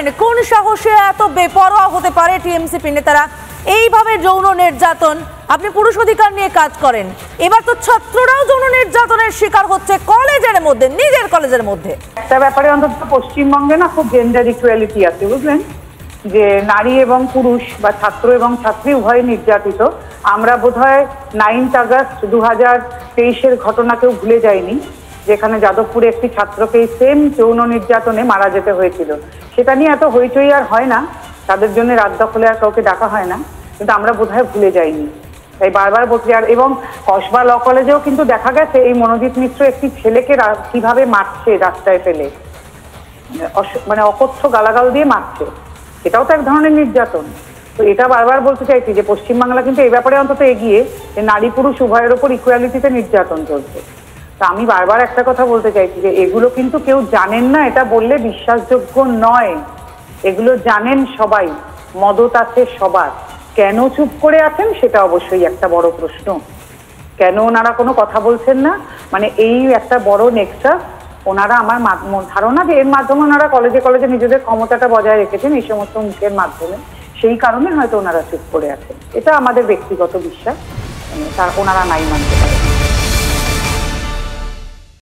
বলবেন কোন সাহসে এত বেপরোয়া হতে পারে টিএমসিপি নেতারা? এইভাবে যৌন নির্যাতন, আপনি পুরুষ অধিকার নিয়ে কাজ করেন, এবার তো ছাত্ররাও যৌন নির্যাতনের শিকার হচ্ছে কলেজের মধ্যে, নিজের কলেজের মধ্যে। একটা ব্যাপারে অন্তত পশ্চিমবঙ্গে না খুব জেন্ডার ইকুয়ালিটি আছে, বুঝলেন, যে নারী এবং পুরুষ বা ছাত্র এবং ছাত্রী উভয় নির্যাতিত। আমরা বোধহয় 9 আগস্ট 2023-এর ঘটনা কেউ ভুলে যায়নি, যেখানে যাদবপুরে একটি ছাত্রকে সেম যৌন নির্যাতনে মারা যেতে হয়েছিল। সেটা নিয়ে এত হইচই আর হয় না, তাদের জন্য রাত দখলে আর কাউকে ডাকা হয় না, কিন্তু আমরা বোধহয় ভুলে যাইনি। তাই বারবার বলছি। আর এবং কসবা ল কলেজেও কিন্তু দেখা গেছে এই মনোজিৎ মিশ্র একটি ছেলেকে কিভাবে মারছে রাস্তায় ফেলে, মানে অকথ্য গালাগাল দিয়ে মারছে, এটাও তো এক ধরনের নির্যাতন। তো এটা বারবার বলতে চাইছি যে পশ্চিমবাংলা কিন্তু এই ব্যাপারে অন্তত এগিয়ে, যে নারী পুরুষ উভয়ের ওপর ইকুয়ালিটিতে নির্যাতন চলছে। তা আমি বারবার একটা কথা বলতে চাইছি যে এগুলো কিন্তু কেউ জানেন না, এটা বললে বিশ্বাসযোগ্য নয়। এগুলো জানেন সবাই, মদত আছে সবার। কেন চুপ করে আছেন সেটা অবশ্যই একটা বড় প্রশ্ন। কেন ওনারা কোনো কথা বলছেন না, মানে এই একটা বড় নেক্সাস ওনারা, আমার ধারণা যে এর মাধ্যমে ওনারা কলেজে কলেজে নিজেদের ক্ষমতাটা বজায় রেখেছেন এই সমস্ত মুখের মাধ্যমে, সেই কারণে হয়তো ওনারা চুপ করে আছেন। এটা আমাদের ব্যক্তিগত বিশ্বাস, ওনারা নাই মানতে পারেন।